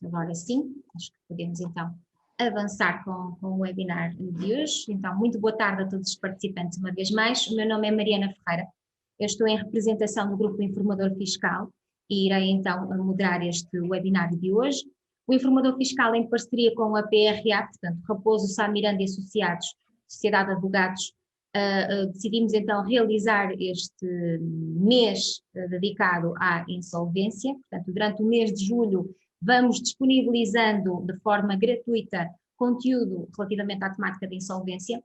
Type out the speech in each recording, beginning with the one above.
Agora sim, acho que podemos então avançar com o webinar de hoje. Então, muito boa tarde a todos os participantes uma vez mais. O meu nome é Mariana Ferreira, eu estou em representação do Grupo Informador Fiscal e irei então moderar este webinar de hoje. O Informador Fiscal, em parceria com a PRA, portanto, Raposo Sá Miranda e Associados, Sociedade de Advogados, decidimos então realizar este mês dedicado à insolvência. Portanto, durante o mês de julho vamos disponibilizando de forma gratuita conteúdo relativamente à temática da insolvência,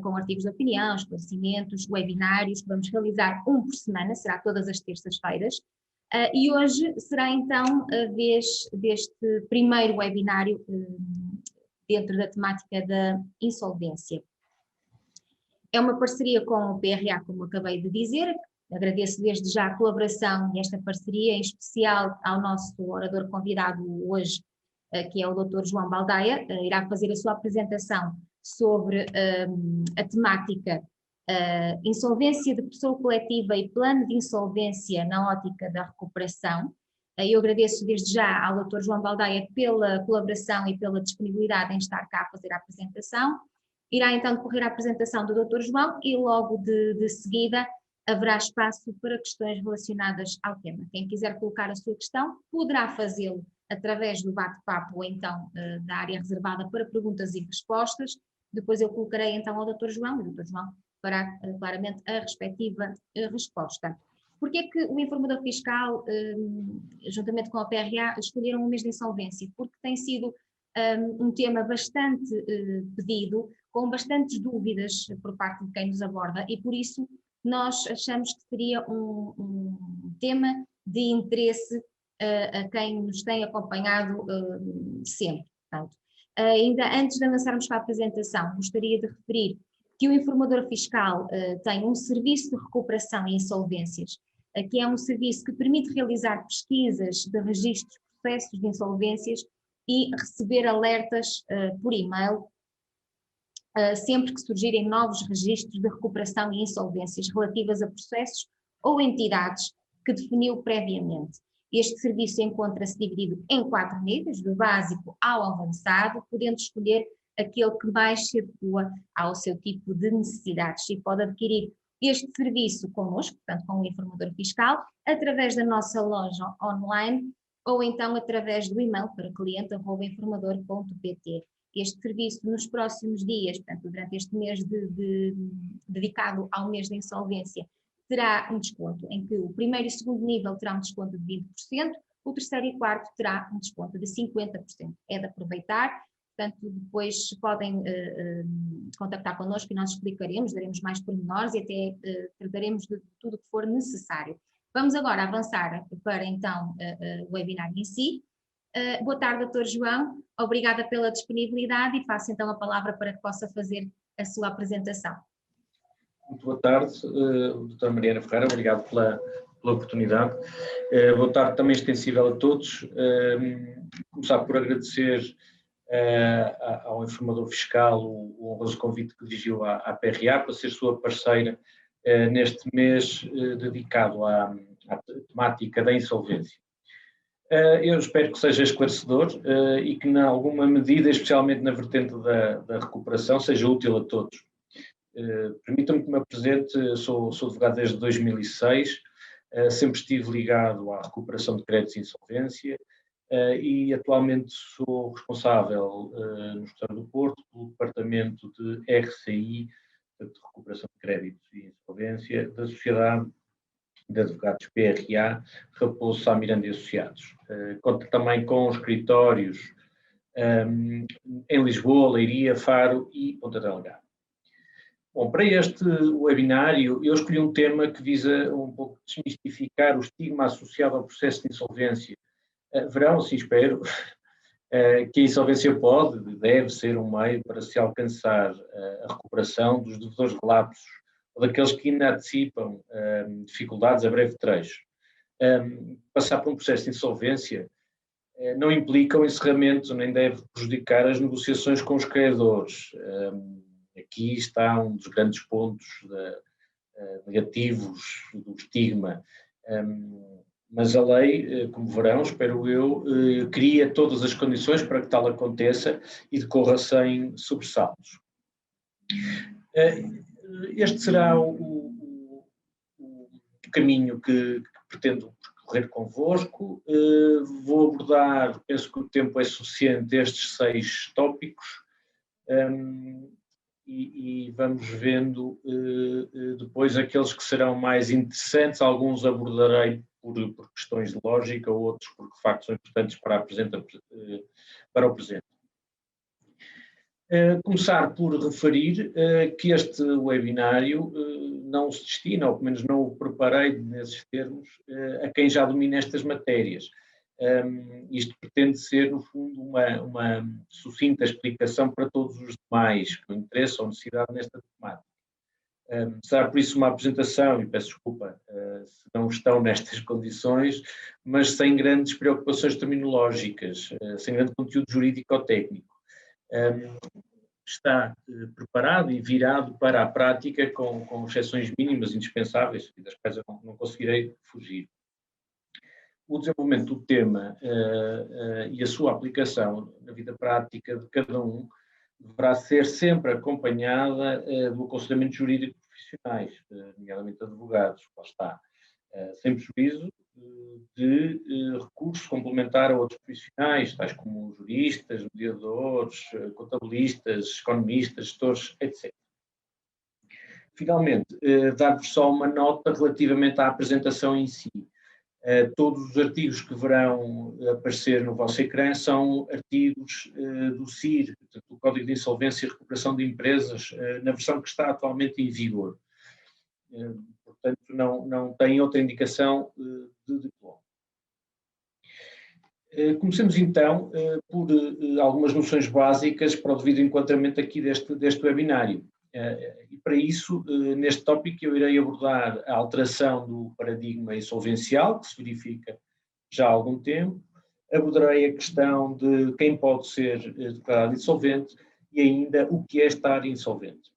com artigos de opinião, esclarecimentos, webinários, que vamos realizar um por semana, será todas as terças-feiras. E hoje será então a vez deste primeiro webinário dentro da temática da insolvência. É uma parceria com o PRA, como acabei de dizer. Agradeço desde já a colaboração e esta parceria, em especial ao nosso orador convidado hoje, que é o Dr. João Baldaia, irá fazer a sua apresentação sobre a temática insolvência de pessoa coletiva e plano de insolvência na ótica da recuperação. Eu agradeço desde já ao Dr. João Baldaia pela colaboração e pela disponibilidade em estar cá a fazer a apresentação. Irá então decorrer a apresentação do Dr. João e logo de seguida haverá espaço para questões relacionadas ao tema. Quem quiser colocar a sua questão poderá fazê-lo através do bate-papo ou então da área reservada para perguntas e respostas. Depois eu colocarei então ao Dr. João e o Dr. João fará claramente a respectiva resposta. Porquê é que o Informador Fiscal, juntamente com a PRA, escolheram o mês de insolvência? Porque tem sido um tema bastante pedido, com bastantes dúvidas por parte de quem nos aborda, e por isso nós achamos que seria um tema de interesse a quem nos tem acompanhado sempre. Portanto, ainda antes de avançarmos para a apresentação, gostaria de referir que o Informador Fiscal tem um serviço de recuperação e insolvências, que é um serviço que permite realizar pesquisas de registros, processos de insolvências e receber alertas por e-mail sempre que surgirem novos registros de recuperação e insolvências relativas a processos ou entidades que definiu previamente. Este serviço encontra-se dividido em 4 níveis, do básico ao avançado, podendo escolher aquele que mais se adequa ao seu tipo de necessidades, e pode adquirir este serviço connosco, portanto com o Informador Fiscal, através da nossa loja online ou então através do e-mail para cliente@informador.pt. Este serviço nos próximos dias, portanto durante este mês dedicado ao mês da insolvência, terá um desconto em que o primeiro e segundo nível terá um desconto de 20%, o terceiro e quarto terá um desconto de 50%. É de aproveitar. Portanto, depois podem contactar connosco e nós explicaremos, daremos mais pormenores e até trataremos de tudo o que for necessário. Vamos agora avançar para então o webinar em si. Boa tarde, Dr. João, obrigada pela disponibilidade e passo então a palavra para que possa fazer a sua apresentação. Muito boa tarde, doutora Mariana Ferreira, obrigado pela oportunidade. Boa tarde também extensível a todos. Começar por agradecer ao Informador Fiscal o honroso convite que dirigiu à PRA para ser sua parceira neste mês dedicado à temática da insolvência. Eu espero que seja esclarecedor e que, em alguma medida, especialmente na vertente da recuperação, seja útil a todos. Permitam-me que me apresente, sou advogado desde 2006, sempre estive ligado à recuperação de créditos e insolvência, e atualmente sou responsável no Escritório do Porto pelo departamento de RCI, de Recuperação de Créditos e Insolvência, da Sociedade de Advogados PRA, Raposo Sá Miranda e Associados. Conto também com escritórios em Lisboa, Leiria, Faro e Ponta Delgada. Bom, para este webinário eu escolhi um tema que visa um pouco desmistificar o estigma associado ao processo de insolvência. Verão, assim espero, que a insolvência pode e deve ser um meio para se alcançar a recuperação dos devedores relapsos ou daqueles que ainda antecipam dificuldades a breve trecho. Passar por um processo de insolvência não implica o encerramento, nem deve prejudicar as negociações com os credores. Aqui está um dos grandes pontos negativos do estigma. Mas a lei, como verão, espero eu, cria todas as condições para que tal aconteça e decorra sem sobressaltos. Este será o caminho que pretendo percorrer convosco. Vou abordar, penso que o tempo é suficiente, estes 6 tópicos, e vamos vendo depois aqueles que serão mais interessantes. Alguns abordarei por questões de lógica, outros porque de facto são importantes para o presente. Começar por referir que este webinário não se destina, ou pelo menos não o preparei nesses termos, a quem já domina estas matérias. Isto pretende ser, no fundo, uma sucinta explicação para todos os demais com interesse ou necessidade nesta temática. Será por isso uma apresentação, e peço desculpa se não estão nestas condições, mas sem grandes preocupações terminológicas, sem grande conteúdo jurídico ou técnico. Está preparado e virado para a prática com exceções mínimas indispensáveis e das quais eu não conseguirei fugir. O desenvolvimento do tema e a sua aplicação na vida prática de cada um deverá ser sempre acompanhada do aconselhamento jurídico de profissionais, nomeadamente advogados, lá está, sem prejuízo de recurso complementar a outros profissionais, tais como juristas, mediadores, contabilistas, economistas, gestores, etc. Finalmente, dar-vos só uma nota relativamente à apresentação em si. Todos os artigos que verão aparecer no vosso ecrã são artigos do CIR, do Código de Insolvência e Recuperação de Empresas, na versão que está atualmente em vigor. Portanto, não tem outra indicação de diploma. Comecemos então por algumas noções básicas para o devido enquadramento aqui deste webinário. E para isso, neste tópico, eu irei abordar a alteração do paradigma insolvencial, que se verifica já há algum tempo, abordarei a questão de quem pode ser declarado insolvente e ainda o que é estar insolvente.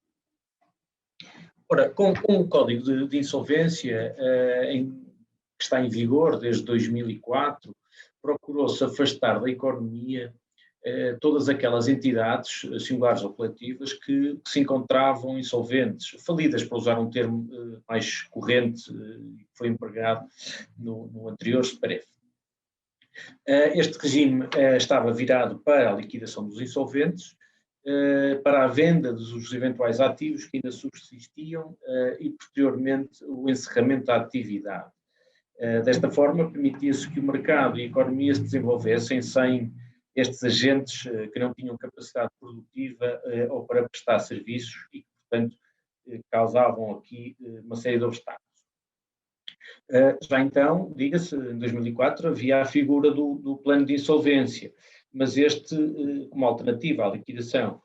Ora, com o Código de Insolvência, que está em vigor desde 2004, procurou-se afastar da economia todas aquelas entidades, singulares ou coletivas, que se encontravam insolventes, falidas, para usar um termo mais corrente, que foi empregado no anterior SPREF. Este regime estava virado para a liquidação dos insolventes, para a venda dos eventuais ativos que ainda subsistiam e, posteriormente, o encerramento da atividade. Desta forma, permitia-se que o mercado e a economia se desenvolvessem sem estes agentes que não tinham capacidade produtiva ou para prestar serviços e que, portanto, causavam aqui uma série de obstáculos. Já então, diga-se, em 2004 havia a figura do plano de insolvência, mas este como alternativa à liquidação.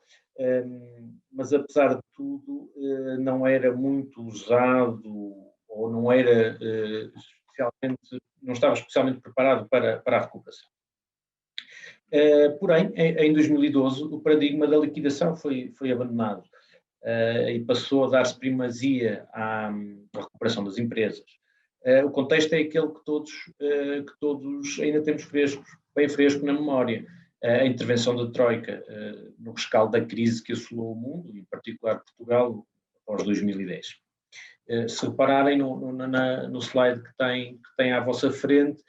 Mas, apesar de tudo, não era muito usado ou não era não estava especialmente preparado para a recuperação. Porém, em 2012, o paradigma da liquidação foi abandonado e passou a dar-se primazia à recuperação das empresas. O contexto é aquele que todos ainda temos bem fresco na memória. A intervenção da Troika no rescaldo da crise que assolou o mundo, em particular Portugal, após 2010. Se repararem no slide que tem à vossa frente,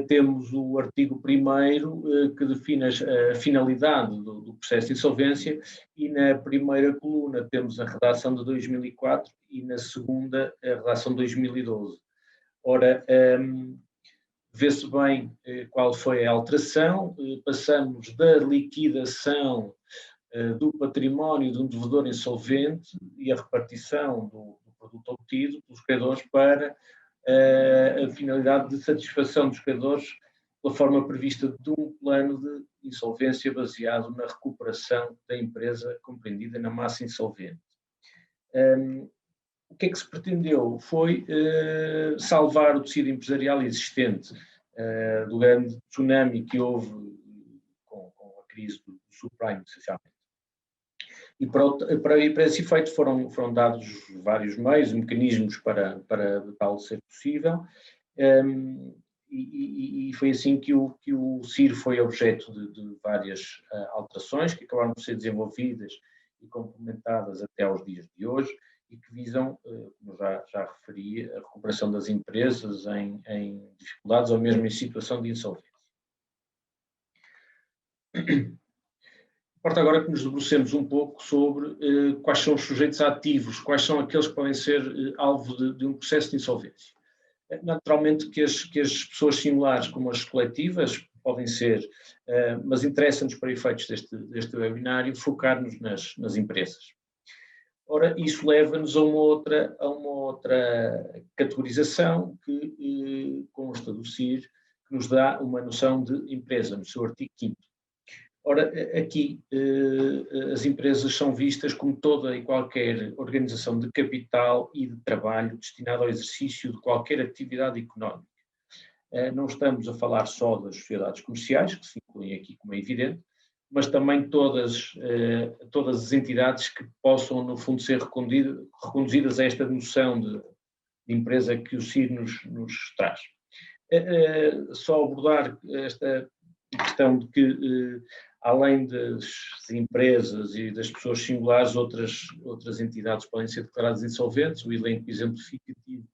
temos o artigo 1º que define a finalidade do processo de insolvência, e na primeira coluna temos a redação de 2004 e na segunda a redação de 2012. Ora, vê-se bem qual foi a alteração. Passamos da liquidação do património de um devedor insolvente e a repartição do produto obtido pelos credores para a finalidade de satisfação dos credores pela forma prevista de um plano de insolvência baseado na recuperação da empresa compreendida na massa insolvente. O que é que se pretendeu? Foi salvar o tecido empresarial existente do grande tsunami que houve com a crise do subprime, essencialmente. E para esse efeito foram dados vários meios e mecanismos para tal ser possível. E foi assim que o CIR foi objeto de várias alterações que acabaram por ser desenvolvidas e complementadas até aos dias de hoje e que visam, como já referi, a recuperação das empresas em dificuldades ou mesmo em situação de insolvência. Importa agora que nos debrucemos um pouco sobre quais são os sujeitos ativos, quais são aqueles que podem ser alvo de um processo de insolvência. Naturalmente que as pessoas singulares como as coletivas podem ser, mas interessa-nos para efeitos deste webinário focar-nos nas empresas. Ora, isso leva-nos a uma outra categorização que consta do CIR, que nos dá uma noção de empresa, no seu artigo 5º. Ora, aqui as empresas são vistas como toda e qualquer organização de capital e de trabalho destinada ao exercício de qualquer atividade económica. Não estamos a falar só das sociedades comerciais, que se incluem aqui como é evidente, mas também todas as entidades que possam, no fundo, ser reconduzidas a esta noção de empresa que o CIR nos traz. Só abordar esta questão de que, além das empresas e das pessoas singulares, outras entidades podem ser declaradas insolventes. O elenco exemplificativo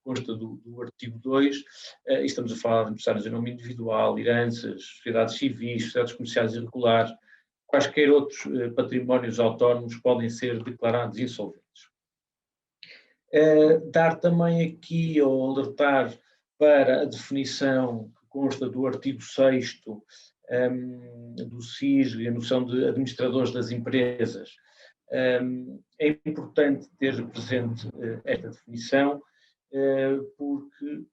consta do artigo 2, e estamos a falar de empresários em nome individual, heranças, sociedades civis, sociedades comerciais irregulares, quaisquer outros patrimónios autónomos podem ser declarados insolventes. Dar também aqui, ou alertar para a definição que consta do artigo 6º do CIR e a noção de administradores das empresas. É importante ter presente esta definição, porque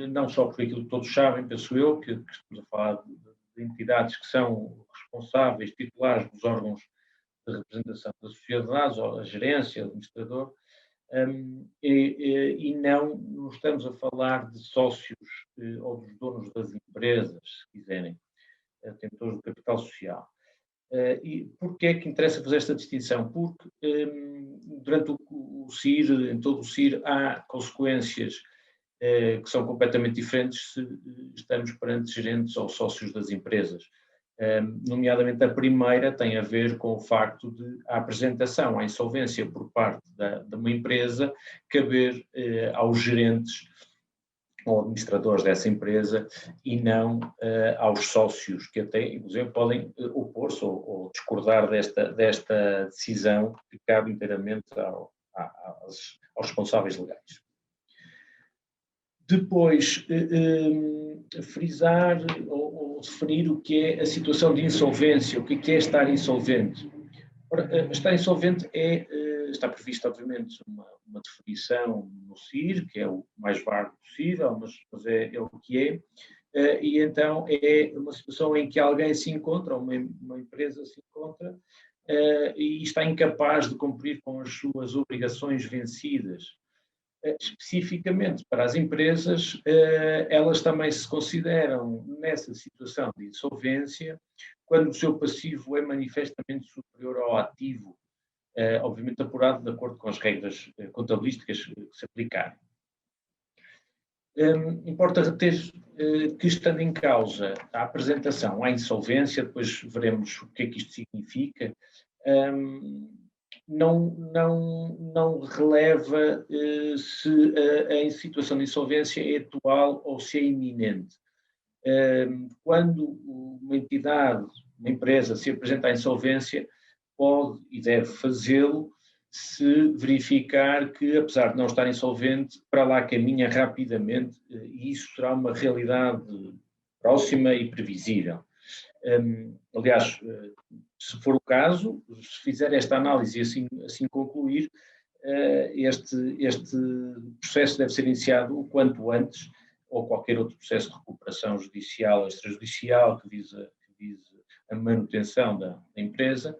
não só por aquilo que todos sabem, penso eu, que estamos a falar de entidades que são responsáveis, titulares dos órgãos de representação das sociedades, ou a gerência, o administrador, e não estamos a falar de sócios ou dos donos das empresas, se quiserem, detentores do capital social. E porquê é que interessa fazer esta distinção? Porque durante o CIR, em todo o CIR, há consequências que são completamente diferentes se estamos perante gerentes ou sócios das empresas. Nomeadamente a primeira tem a ver com o facto de a apresentação à insolvência por parte de uma empresa caber aos gerentes ou administradores dessa empresa e não aos sócios, que até, inclusive, podem opor-se ou discordar desta decisão que cabe inteiramente aos responsáveis legais. Depois, frisar ou definir o que é a situação de insolvência, o que é estar insolvente. Ora, estar insolvente está prevista, obviamente, uma definição no CIR, que é o mais vago possível, mas é o que é, e então é uma situação em que alguém se encontra, ou uma empresa se encontra, e está incapaz de cumprir com as suas obrigações vencidas. Especificamente para as empresas, elas também se consideram nessa situação de insolvência quando o seu passivo é manifestamente superior ao ativo, obviamente apurado de acordo com as regras contabilísticas que se aplicarem. Importa reter que, estando em causa a apresentação à insolvência, depois veremos o que é que isto significa, não releva se a situação de insolvência é atual ou se é iminente. Quando uma entidade, uma empresa se apresenta à insolvência, pode e deve fazê-lo se verificar que, apesar de não estar insolvente, para lá caminha rapidamente, e isso será uma realidade próxima e previsível. Aliás, se for o caso, se fizer esta análise e assim concluir, este processo deve ser iniciado o quanto antes, ou qualquer outro processo de recuperação judicial ou extrajudicial que vise a manutenção da empresa,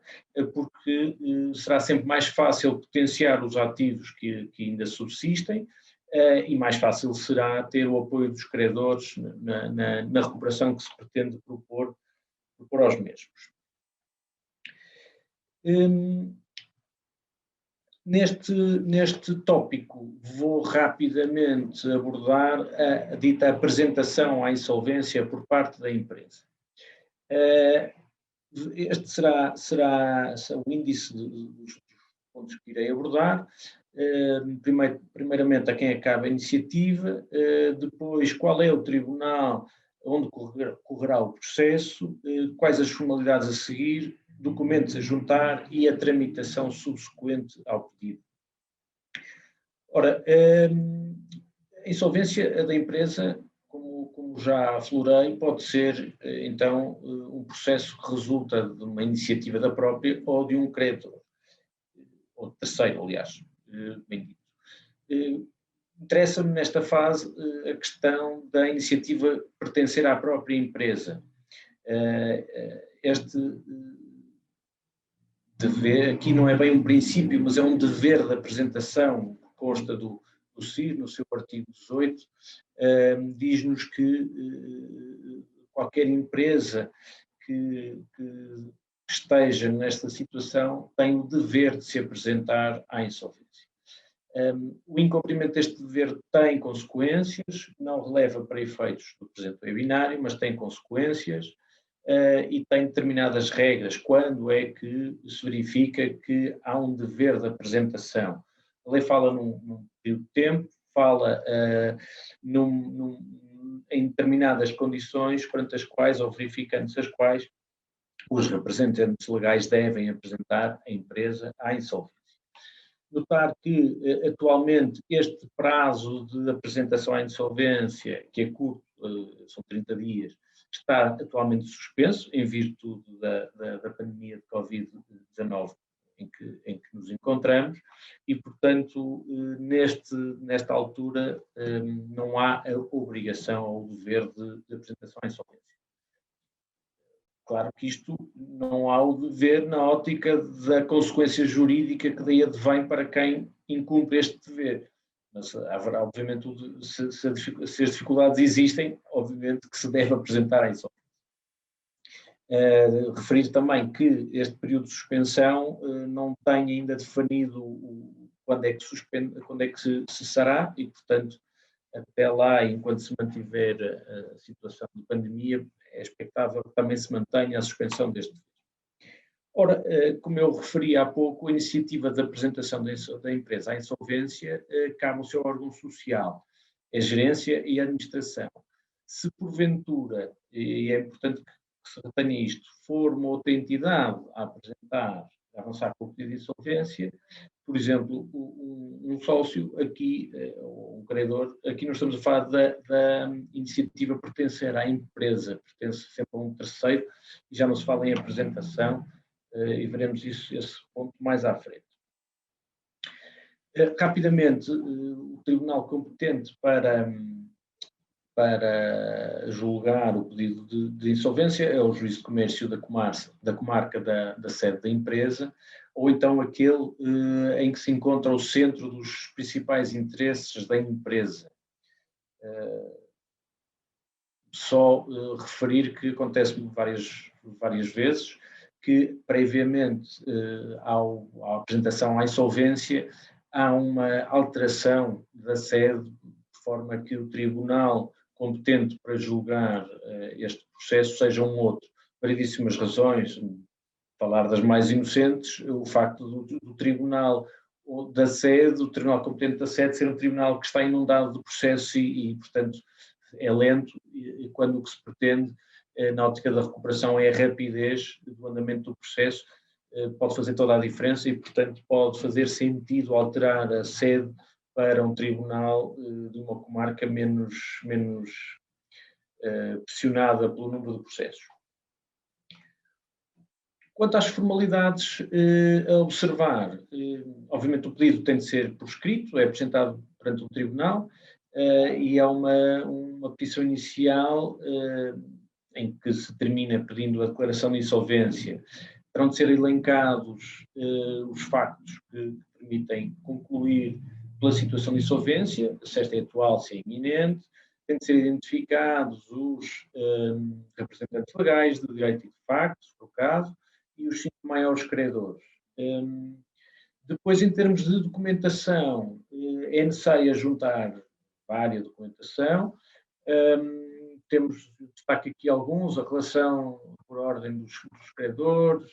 porque será sempre mais fácil potenciar os ativos que ainda subsistem, e mais fácil será ter o apoio dos credores na recuperação que se pretende propor aos mesmos. Neste tópico, vou rapidamente abordar a dita apresentação à insolvência por parte da empresa. Este será o índice dos pontos que irei abordar. Primeiramente, a quem acaba a iniciativa, depois, qual é o tribunal onde correrá o processo, quais as formalidades a seguir, documentos a juntar e a tramitação subsequente ao pedido. Ora, a insolvência da empresa, como já aflorei, pode ser, então, um processo que resulta de uma iniciativa da própria ou de um credor, ou de terceiro, aliás, bem dito. Interessa-me nesta fase a questão da iniciativa pertencer à própria empresa. Este dever, aqui não é bem um princípio, mas é um dever de apresentação, que consta do CIR, no seu artigo 18, diz-nos que qualquer empresa que esteja nesta situação tem o dever de se apresentar à insolvência. O incumprimento deste dever tem consequências, não releva para efeitos do presente webinário, mas tem consequências e tem determinadas regras quando é que se verifica que há um dever de apresentação. A lei fala num período de tempo, fala em determinadas condições perante as quais, ou verificando-se as quais, os representantes legais devem apresentar a empresa à insolvência. Notar que, atualmente, este prazo de apresentação à insolvência, que é curto, são 30 dias, está atualmente suspenso, em virtude da pandemia de Covid-19 em que nos encontramos, e, portanto, nesta altura, não há a obrigação ou o dever de apresentação à insolvência. Claro que isto não há o dever na ótica da consequência jurídica que daí advém para quem incumpre este dever. Mas haverá, obviamente, se as dificuldades existem, obviamente que se deve apresentar a insolvência. Referir também que este período de suspensão não tem ainda definido quando é que se cessará e, portanto, até lá, enquanto se mantiver a situação de pandemia, é expectável que também se mantenha a suspensão deste dever. Ora, como eu referi há pouco, a iniciativa de apresentação da empresa à insolvência cabe ao seu órgão social, a gerência e a administração. Se porventura, e é importante que se retenha isto, for uma outra entidade a apresentar, a avançar com o pedido de insolvência, por exemplo, um sócio aqui, ou um credor, aqui nós estamos a falar da iniciativa pertencer à empresa, pertence sempre a um terceiro, e já não se fala em apresentação, e veremos esse ponto mais à frente. Rapidamente, o tribunal competente para julgar o pedido de insolvência é o juiz de comércio da comarca da sede da empresa, ou então aquele em que se encontra o centro dos principais interesses da empresa. Só referir que acontece várias vezes que, previamente à apresentação à insolvência, há uma alteração da sede, de forma que o tribunal competente para julgar este processo seja um outro. Variedíssimas razões, falar das mais inocentes, o facto do tribunal da sede, o tribunal competente da sede ser um tribunal que está inundado de processo e portanto, é lento, e quando o que se pretende na ótica da recuperação é a rapidez do andamento do processo, pode fazer toda a diferença e, portanto, pode fazer sentido alterar a sede para um tribunal de uma comarca menos pressionada pelo número de processos. Quanto às formalidades a observar, obviamente o pedido tem de ser por escrito, é apresentado perante um tribunal e há uma petição inicial em que se termina pedindo a declaração de insolvência. Terão de ser elencados os factos que permitem concluir pela situação de insolvência, se esta é atual, se é iminente, têm de ser identificados os representantes legais de direito e de facto, se for o caso, e os 5 maiores credores. Depois, em termos de documentação, é necessário juntar várias documentação. Temos, destaque aqui alguns, a relação por ordem dos credores,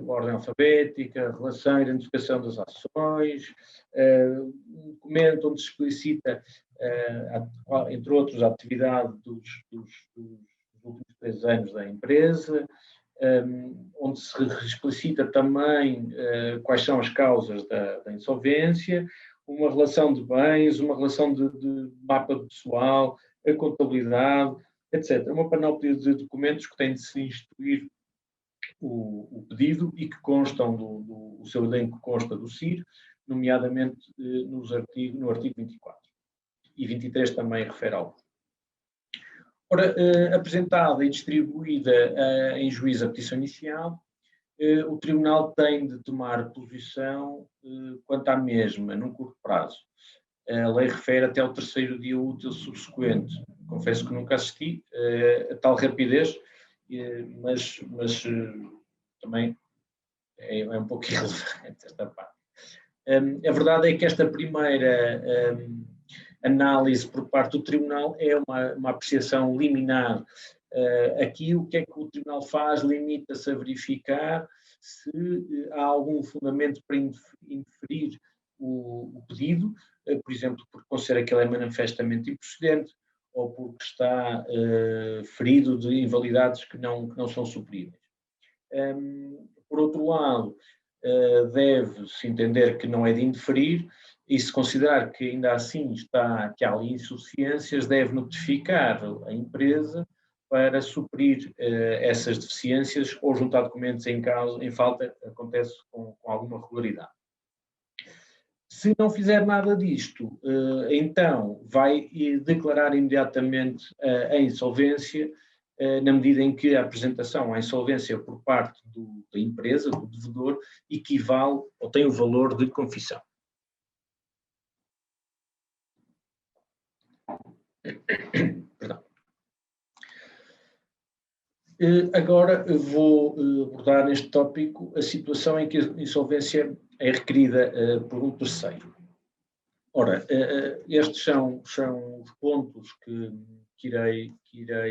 ordem alfabética, relação e identificação das ações, um documento onde se explicita, entre outros, a atividade dos últimos 3 anos da empresa, onde se explicita também quais são as causas da insolvência, uma relação de bens, uma relação de mapa pessoal, a contabilidade, etc. Uma panóplia de documentos que tem de se instruir o pedido e que constam o seu elenco consta do CIR, nomeadamente no artigo 24. E 23 também refere algo. Ora, apresentada e distribuída em juízo a petição inicial, o Tribunal tem de tomar posição quanto à mesma, num curto prazo. A lei refere até ao 3º dia útil subsequente. Confesso que nunca assisti a tal rapidez, mas também é um pouco irrelevante esta parte. A verdade é que esta primeira análise por parte do Tribunal é uma apreciação liminar. Aqui o que é que o Tribunal faz? Limita-se a verificar se há algum fundamento para indeferir o pedido, por exemplo, porque considera que ele é manifestamente improcedente ou porque está ferido de invalidades que não são supríveis. Por outro lado, deve-se entender que não é de indeferir e se considerar que ainda assim que há ali insuficiências, deve notificar a empresa para suprir essas deficiências ou juntar documentos em falta, acontece com alguma regularidade. Se não fizer nada disto, então vai declarar imediatamente a insolvência, na medida em que a apresentação à insolvência por parte da empresa, do devedor, equivale ou tem o valor de confissão. Perdão. Agora vou abordar neste tópico a situação em que a insolvência é requerida por um terceiro. Ora, estes são os pontos que irei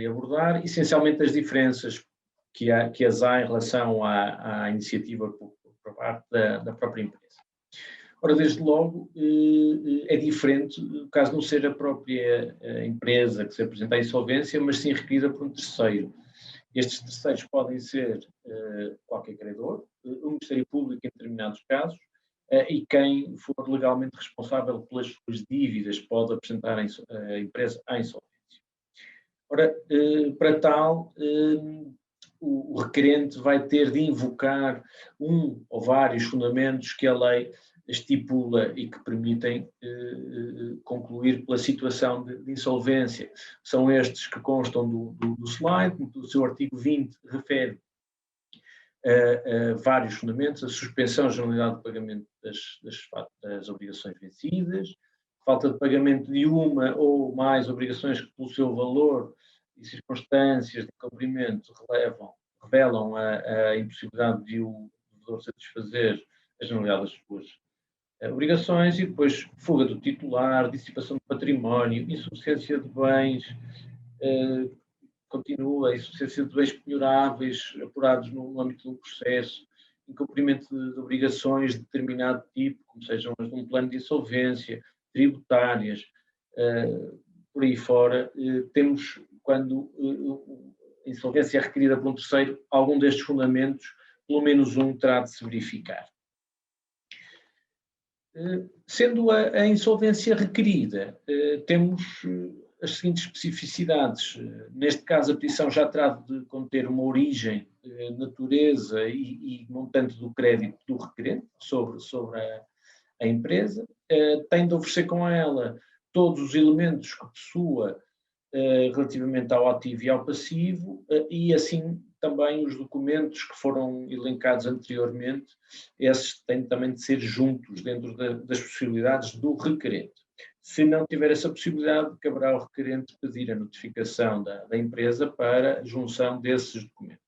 abordar, essencialmente as diferenças que as há em relação à iniciativa por parte da própria empresa. Ora, desde logo, é diferente, caso não seja a própria empresa que se apresenta à insolvência, mas sim requerida por um terceiro. Estes terceiros podem ser qualquer credor, o Ministério Público em determinados casos, e quem for legalmente responsável pelas suas dívidas pode apresentar a empresa à insolvência. Ora, para tal, o requerente vai ter de invocar um ou vários fundamentos que a lei estipula e que permitem concluir pela situação de insolvência. São estes que constam do slide, do seu artigo 20 refere vários fundamentos: a suspensão da generalidade de pagamento das obrigações vencidas, falta de pagamento de uma ou mais obrigações que, pelo seu valor e circunstâncias de cumprimento, revelam a impossibilidade de o devedor satisfazer a generalidade das suas obrigações, e depois fuga do titular, dissipação de património, insuficiência de bens, continua a insuficiência de bens penhoráveis apurados no âmbito do processo, incumprimento de obrigações de determinado tipo, como sejam as de um plano de insolvência, tributárias, por aí fora. Temos, quando a insolvência é requerida por um terceiro, algum destes fundamentos, pelo menos um, terá de se verificar. Sendo a insolvência requerida, temos as seguintes especificidades. Neste caso, a petição já terá de conter uma origem, natureza e montante do crédito do requerente sobre a empresa. Tem de oferecer com ela todos os elementos que possua relativamente ao ativo e ao passivo, e assim também os documentos que foram elencados anteriormente, esses têm também de ser juntos dentro das possibilidades do requerente. Se não tiver essa possibilidade, caberá ao requerente pedir a notificação da empresa para a junção desses documentos.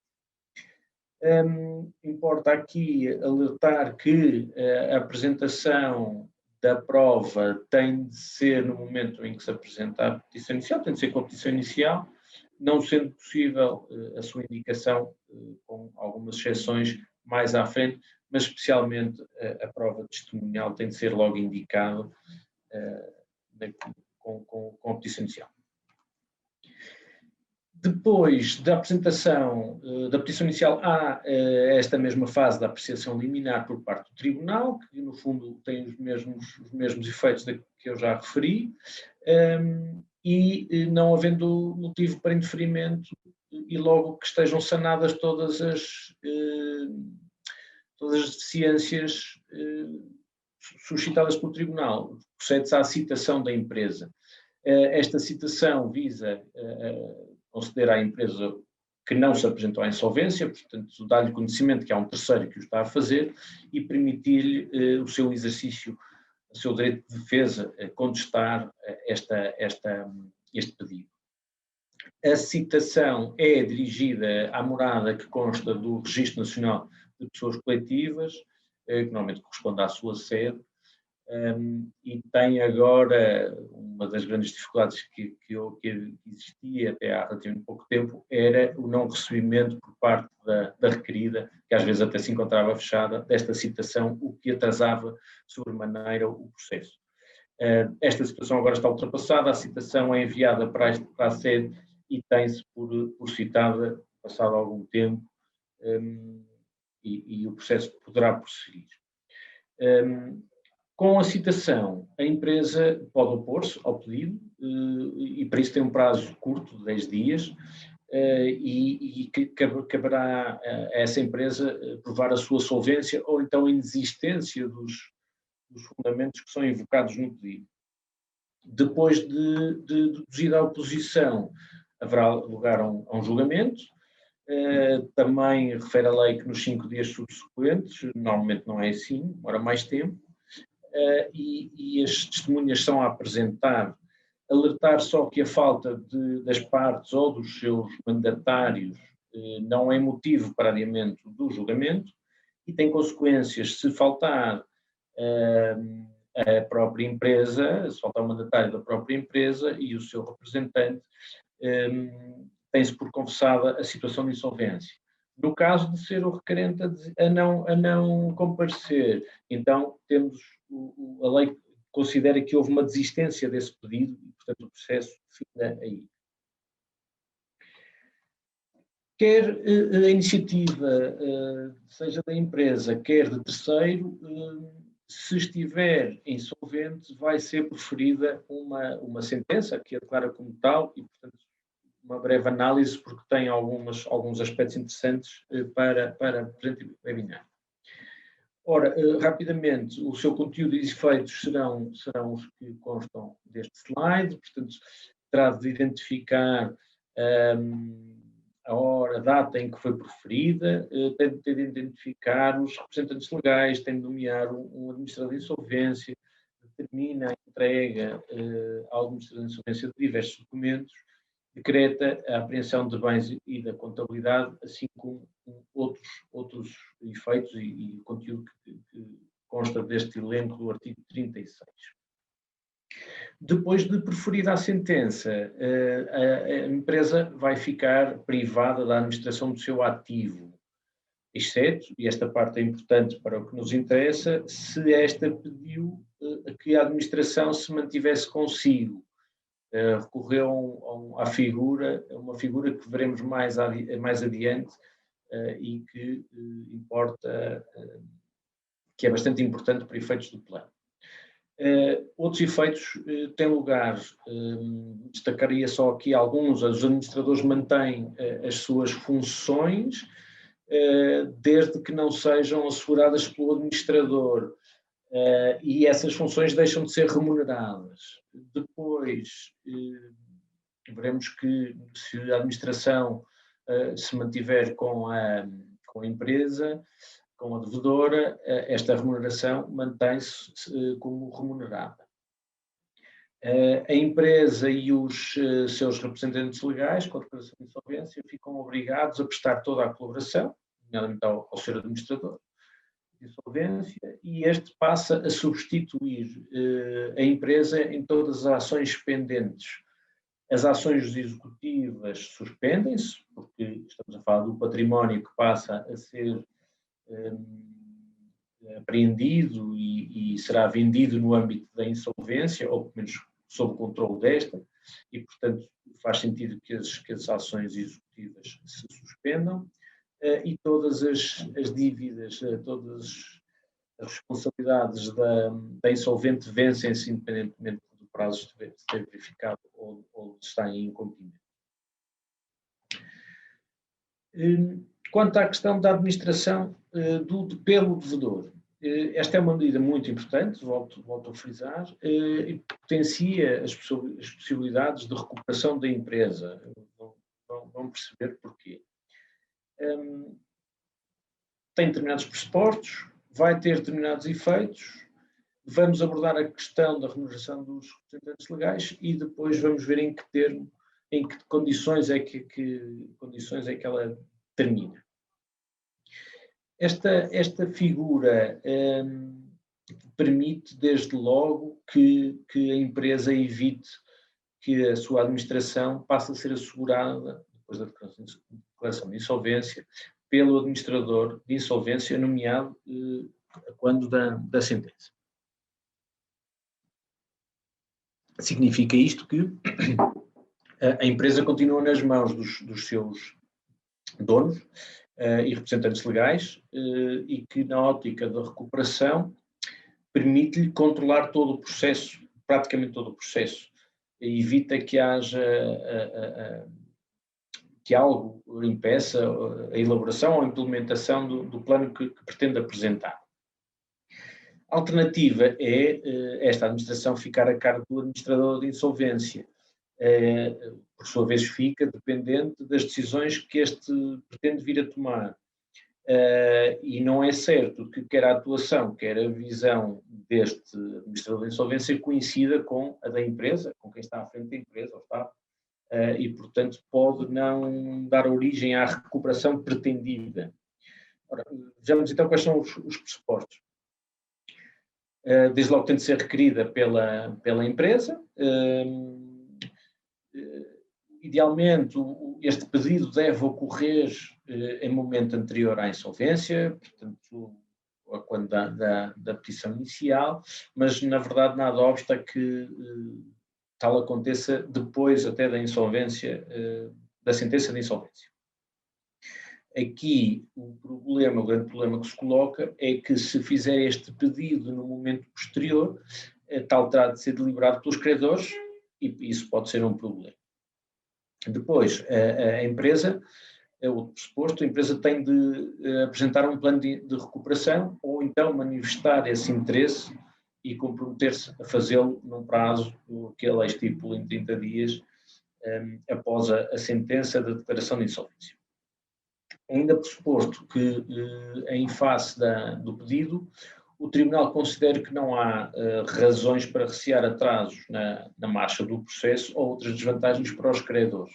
Importa aqui alertar que a apresentação da prova tem de ser no momento em que se apresenta a petição inicial, tem de ser com a petição inicial, não sendo possível a sua indicação, com algumas exceções mais à frente, mas especialmente a prova testemunhal tem de ser logo indicada com a petição inicial. Depois da apresentação da petição inicial, há esta mesma fase da apreciação liminar por parte do Tribunal, que no fundo tem os mesmos efeitos que eu já referi, e não havendo motivo para indeferimento e logo que estejam sanadas todas as deficiências suscitadas pelo Tribunal, procede-se à citação da empresa. Esta citação visa conceder à empresa que não se apresentou à insolvência, portanto, dar-lhe conhecimento que há um terceiro que o está a fazer e permitir-lhe o seu exercício, o seu direito de defesa, contestar este pedido. A citação é dirigida à morada que consta do Registro Nacional de Pessoas Coletivas, que normalmente corresponde à sua sede, e tem agora uma das grandes dificuldades que existia até há relativamente pouco tempo, era o não recebimento por parte da requerida, que às vezes até se encontrava fechada, desta citação, o que atrasava sobremaneira o processo. Esta situação agora está ultrapassada, a citação é enviada para a sede e tem-se por citada, passado algum tempo, e o processo poderá prosseguir. Com a citação, a empresa pode opor-se ao pedido e para isso tem um prazo curto de 10 dias e que caberá a essa empresa provar a sua solvência ou então a inexistência dos fundamentos que são invocados no pedido. Depois de deduzida a oposição, haverá lugar a um julgamento. Também refere a lei que nos 5 dias subsequentes, normalmente não é assim, demora mais tempo, e as testemunhas são a apresentar, alertar só que a falta das partes ou dos seus mandatários não é motivo para adiamento do julgamento e tem consequências se faltar a própria empresa, se faltar o mandatário da própria empresa e o seu representante, tem-se por confessada a situação de insolvência. No caso de ser o requerente a não comparecer, então temos a lei considera que houve uma desistência desse pedido e, portanto, o processo finda aí. Quer a iniciativa seja da empresa, quer de terceiro, se estiver insolvente, vai ser preferida uma sentença que a declara como tal e, portanto, uma breve análise, porque tem alguns aspectos interessantes para o presente webinar. Ora, rapidamente, o seu conteúdo e efeitos serão os que constam deste slide, portanto, terá de identificar a hora, a data em que foi proferida, tem de ter de identificar os representantes legais, tem de nomear um administrador de insolvência, determina a entrega ao administrador de insolvência de diversos documentos, decreta a apreensão de bens e da contabilidade, assim como outros efeitos e conteúdo que consta deste elenco do artigo 36. Depois de proferida a sentença, a empresa vai ficar privada da administração do seu ativo, exceto, e esta parte é importante para o que nos interessa, se esta pediu que a administração se mantivesse consigo. Recorreu à figura, uma figura que veremos mais adiante e que importa, que é bastante importante para efeitos do plano. Outros efeitos têm lugar, destacaria só aqui alguns. Os administradores mantêm as suas funções desde que não sejam asseguradas pelo administrador. E essas funções deixam de ser remuneradas. Depois, veremos que se a administração se mantiver com a empresa, com a devedora, esta remuneração mantém-se como remunerada. A empresa e os seus representantes legais, com a declaração de insolvência, ficam obrigados a prestar toda a colaboração nomeadamente ao ser administrador de insolvência, e este passa a substituir a empresa em todas as ações pendentes. As ações executivas suspendem-se, porque estamos a falar do património que passa a ser apreendido e será vendido no âmbito da insolvência, ou pelo menos sob o controle desta, e, portanto, faz sentido que as ações executivas se suspendam e todas as dívidas, todas as responsabilidades da insolvente vencem-se independentemente do prazo de ter verificado ou de estar em incumprimento. Quanto à questão da administração pelo devedor, esta é uma medida muito importante, volto a frisar, e potencia as possibilidades de recuperação da empresa. Vão perceber porquê. Tem determinados pressupostos, vai ter determinados efeitos, vamos abordar a questão da remuneração dos representantes legais e depois vamos ver em que condições é que ela termina. Esta figura permite, desde logo, que a empresa evite que a sua administração passe a ser assegurada, depois da declaração de insolvência, pelo administrador de insolvência, nomeado quando da sentença. Significa isto que a empresa continua nas mãos dos seus donos e representantes legais e que, na ótica da recuperação, permite-lhe controlar todo o processo, praticamente todo o processo, e evita que haja que algo impeça a elaboração ou a implementação do plano que pretende apresentar. A alternativa é esta administração ficar a cargo do administrador de insolvência. Por sua vez, fica dependente das decisões que este pretende vir a tomar. E não é certo que quer a atuação, quer a visão deste administrador de insolvência coincida com a da empresa, com quem está à frente da empresa, ou está, e, portanto, pode não dar origem à recuperação pretendida. Ora, vejamos então quais são os pressupostos. Desde logo tem de ser requerida pela empresa. Idealmente, este pedido deve ocorrer em momento anterior à insolvência, portanto, quando da petição inicial, mas, na verdade, nada obsta que tal aconteça depois até da insolvência, da sentença de insolvência. Aqui, o grande problema que se coloca é que, se fizer este pedido no momento posterior, tal terá de ser deliberado pelos credores e isso pode ser um problema. Depois, a empresa, o pressuposto, a empresa tem de apresentar um plano de recuperação ou então manifestar esse interesse e comprometer-se a fazê-lo num prazo que a lei estipula em 30 dias após a sentença da declaração de insolvência. Ainda pressuposto que, em face do pedido, o Tribunal considera que não há razões para recear atrasos na marcha do processo ou outras desvantagens para os credores.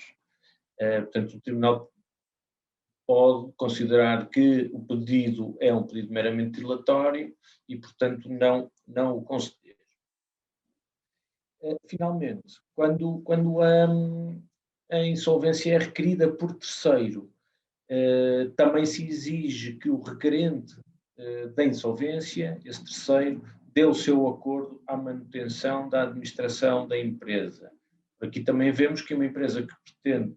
Portanto, o Tribunal pode considerar que o pedido é um pedido meramente dilatório e, portanto, não o conceder. Finalmente, quando a insolvência é requerida por terceiro, também se exige que o requerente da insolvência, esse terceiro, dê o seu acordo à manutenção da administração da empresa. Aqui também vemos que uma empresa que pretende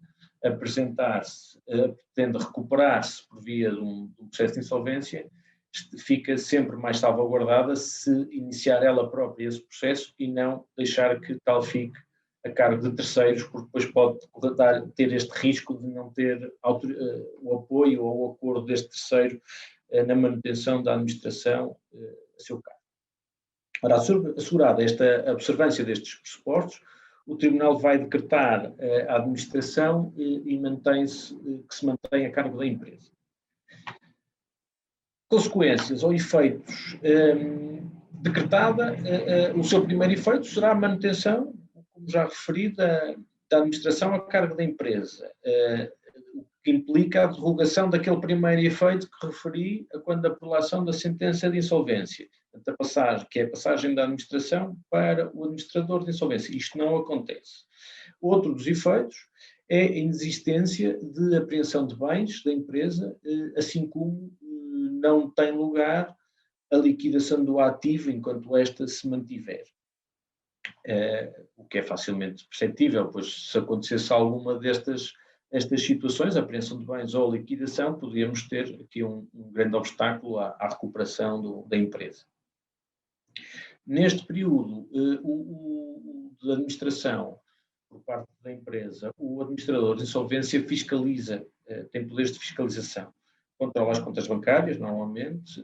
pretende recuperar-se por via de um processo de insolvência, fica sempre mais salvaguardada se iniciar ela própria esse processo e não deixar que tal fique a cargo de terceiros, porque depois pode ter este risco de não ter o apoio ou o acordo deste terceiro na manutenção da administração a seu cargo. Ora, assegurada esta observância destes pressupostos, o Tribunal vai decretar a administração e que se mantém a cargo da empresa. Consequências ou efeitos. Decretada, o seu primeiro efeito será a manutenção, como já referi, da administração a cargo da empresa. que implica a derrogação daquele primeiro efeito que referi a quando a prolação da sentença de insolvência, que é a passagem da administração para o administrador de insolvência. Isto não acontece. Outro dos efeitos é a inexistência de apreensão de bens da empresa, assim como não tem lugar a liquidação do ativo enquanto esta se mantiver. O que é facilmente perceptível, pois se acontecesse alguma destas situações, a apreensão de bens ou a liquidação, poderíamos ter aqui um grande obstáculo à recuperação da empresa. Neste período de administração por parte da empresa, o administrador de insolvência fiscaliza, tem poderes de fiscalização, controla as contas bancárias, normalmente,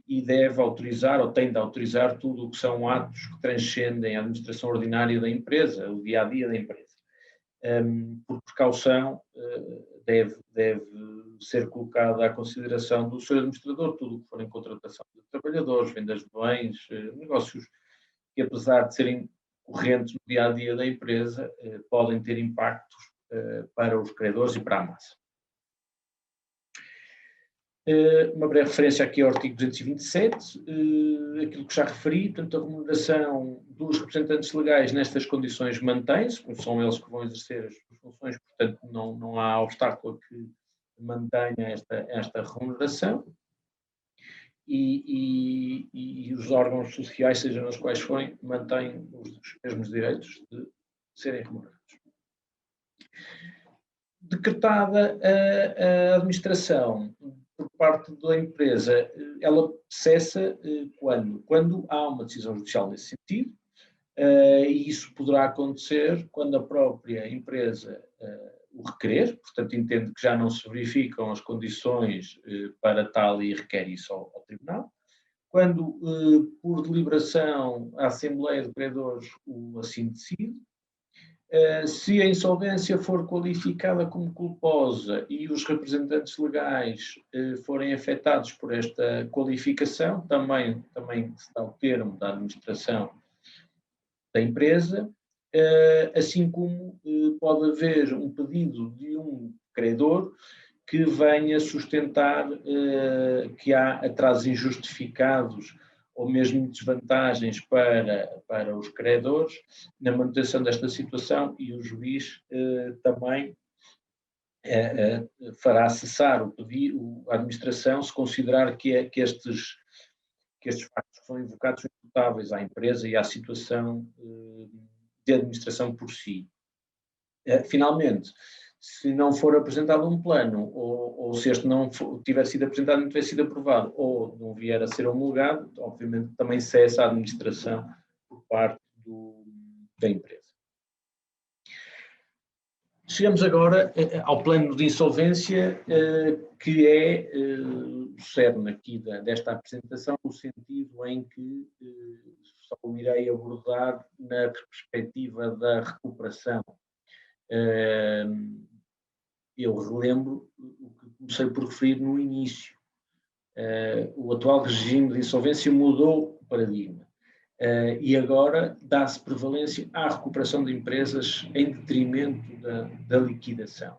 e deve autorizar, ou tem de autorizar, tudo o que são atos que transcendem a administração ordinária da empresa, o dia-a-dia da empresa. Por precaução, deve ser colocado à consideração do seu administrador tudo o que for em contratação de trabalhadores, vendas de bens, negócios que, apesar de serem correntes no dia-a-dia da empresa, podem ter impactos para os credores e para a massa. Uma breve referência aqui ao artigo 227, aquilo que já referi, portanto, a remuneração dos representantes legais nestas condições mantém-se, são eles que vão exercer as suas funções, portanto não há obstáculo a que mantenha esta remuneração, e os órgãos sociais, sejam os quais forem, mantêm os mesmos direitos de serem remunerados. Decretada a administração por parte da empresa, ela cessa quando há uma decisão judicial nesse sentido, e isso poderá acontecer quando a própria empresa o requerer, portanto entende que já não se verificam as condições para tal e requer isso ao tribunal, quando por deliberação a Assembleia de Credores o assim decide, se a insolvência for qualificada como culposa e os representantes legais forem afetados por esta qualificação, também se dá o termo da administração da empresa, assim como pode haver um pedido de um credor que venha sustentar que há atrasos injustificados ou mesmo desvantagens para os credores na manutenção desta situação, e o juiz também fará cessar a administração se considerar que estes factos são invocados são imputáveis à empresa e à situação de administração por si. Finalmente, se não for apresentado um plano, ou se este não tiver sido apresentado e não tiver sido aprovado, ou não vier a ser homologado, obviamente também cessa a administração por parte da empresa. Chegamos agora ao plano de insolvência, que é o cerne aqui desta apresentação, no sentido em que só o irei abordar na perspectiva da recuperação. Eu relembro o que comecei por referir no início. O atual regime de insolvência mudou o paradigma e agora dá-se prevalência à recuperação de empresas em detrimento da liquidação.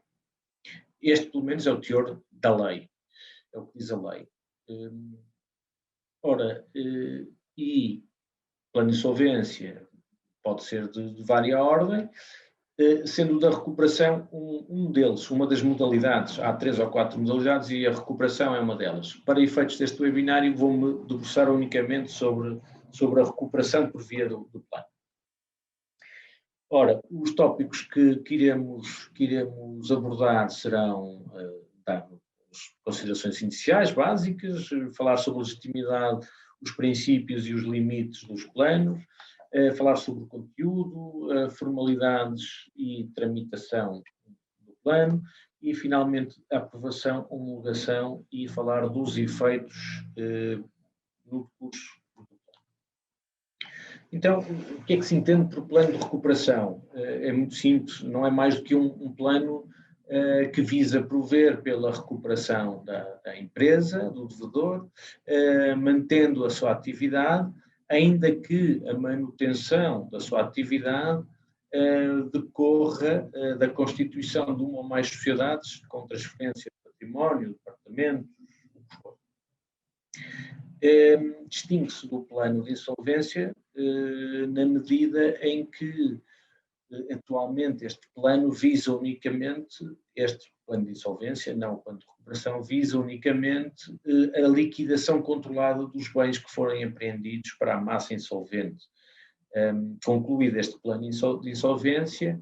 Este, pelo menos, é o teor da lei, é o que diz a lei. E plano de insolvência pode ser de várias ordem, sendo da recuperação um deles, uma das modalidades. Há 3 ou 4 modalidades e a recuperação é uma delas. Para efeitos deste webinário, vou-me debruçar unicamente sobre a recuperação por via do plano. Ora, os tópicos que iremos abordar serão as considerações iniciais, básicas, falar sobre a legitimidade, os princípios e os limites dos planos, falar sobre o conteúdo, formalidades e tramitação do plano e, finalmente, a aprovação, homologação e falar dos efeitos no curso do plano. Então, o que é que se entende por plano de recuperação? É muito simples, não é mais do que um plano que visa prover pela recuperação da empresa, do devedor, mantendo a sua atividade, ainda que a manutenção da sua atividade decorra da constituição de uma ou mais sociedades com transferência de património, departamentos. Distingue-se do plano de insolvência na medida em que atualmente este plano visa unicamente, este plano de insolvência, não o plano de recuperação, visa unicamente a liquidação controlada dos bens que forem apreendidos para a massa insolvente. Concluído este plano de insolvência,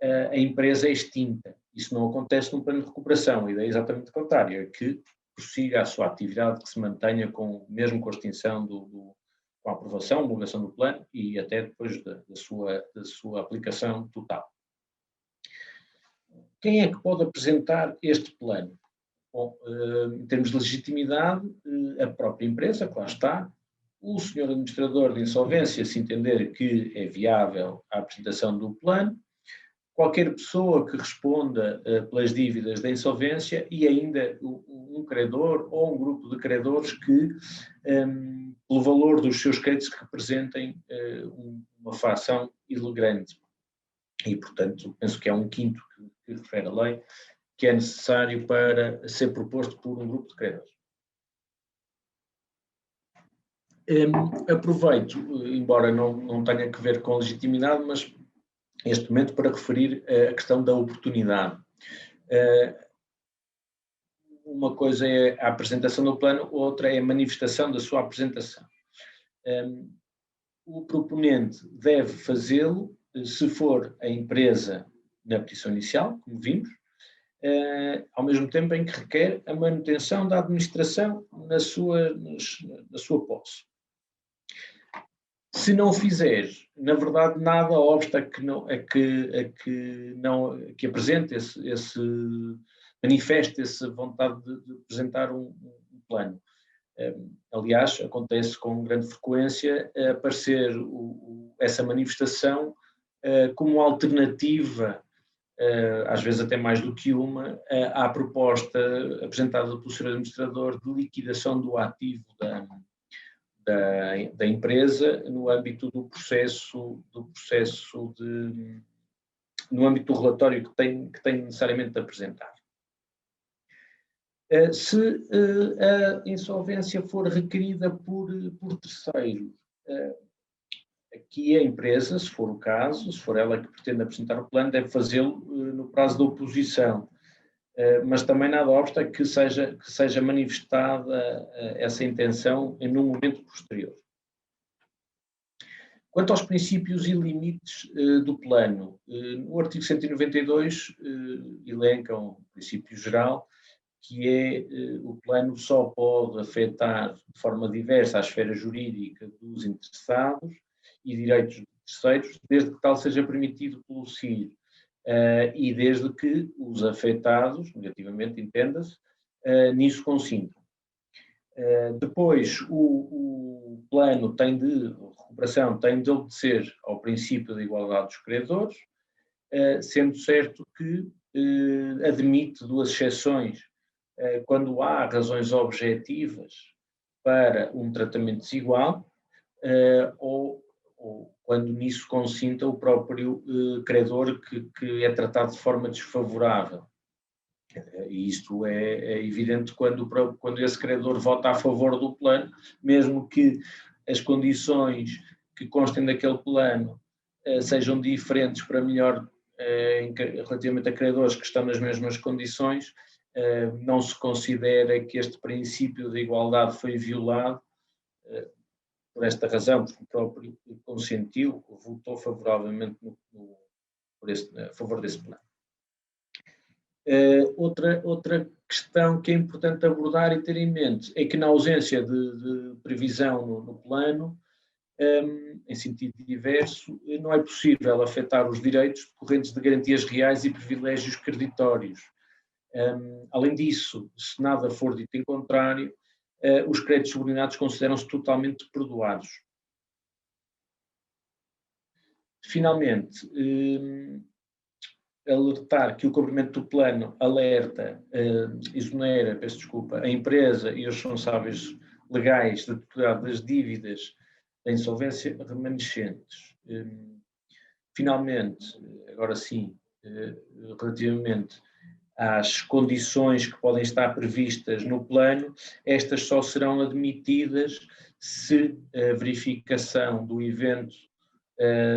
a empresa é extinta. Isso não acontece no plano de recuperação, a ideia é exatamente o contrário, é que prossiga a sua atividade, que se mantenha mesmo com a extinção com a aprovação, homologação do plano e até depois da sua aplicação total. Quem é que pode apresentar este plano? Bom, em termos de legitimidade, a própria empresa, que lá está, o senhor administrador de insolvência, se entender que é viável a apresentação do plano, qualquer pessoa que responda pelas dívidas da insolvência e ainda um credor ou um grupo de credores que, pelo valor dos seus créditos, representem uma fação grande. E, portanto, penso que é um quinto que refere a lei, que é necessário para ser proposto por um grupo de credores. Aproveito, embora não tenha que ver com legitimidade, mas neste momento para referir a questão da oportunidade. Uma coisa é a apresentação do plano, outra é a manifestação da sua apresentação. O proponente deve fazê-lo se for a empresa na petição inicial, como vimos, ao mesmo tempo em que requer a manutenção da administração na sua posse. Se não o fizer, na verdade, nada obsta que apresente manifeste essa vontade de apresentar um plano. Aliás, acontece com grande frequência aparecer essa manifestação como alternativa, às vezes até mais do que uma, à proposta apresentada pelo Sr. Administrador de liquidação do ativo da empresa no âmbito do no âmbito do relatório que tem necessariamente de apresentar. Se a insolvência for requerida por terceiros, aqui a empresa, se for o caso, se for ela que pretende apresentar o plano, deve fazê-lo no prazo da oposição. Mas também nada obsta que seja manifestada essa intenção em um momento posterior. Quanto aos princípios e limites do plano, o artigo 192 elenca um princípio geral, que é o plano só pode afetar de forma diversa a esfera jurídica dos interessados e direitos de terceiros, desde que tal seja permitido pelo CIR. E desde que os afetados, negativamente entenda-se, nisso consintam. Depois, o plano de recuperação tem de obedecer ao princípio da igualdade dos credores, sendo certo que admite duas exceções quando há razões objetivas para um tratamento desigual ou quando nisso consinta o próprio credor que é tratado de forma desfavorável. E isto é evidente quando esse credor vota a favor do plano, mesmo que as condições que constem daquele plano sejam diferentes para melhor relativamente a credores que estão nas mesmas condições, não se considera que este princípio de igualdade foi violado. Por esta razão, porque o próprio consentiu, votou favoravelmente a favor desse plano. Outra questão que é importante abordar e ter em mente é que, na ausência de previsão no plano, em sentido diverso, não é possível afetar os direitos decorrentes de garantias reais e privilégios creditórios. Além disso, se nada for dito em contrário, os créditos subordinados consideram-se totalmente perdoados. Finalmente, alertar que o cumprimento do plano exonera, a empresa e os responsáveis legais da totalidade das dívidas da insolvência remanescentes. Finalmente, agora sim, relativamente às condições que podem estar previstas no plano, estas só serão admitidas se a verificação do evento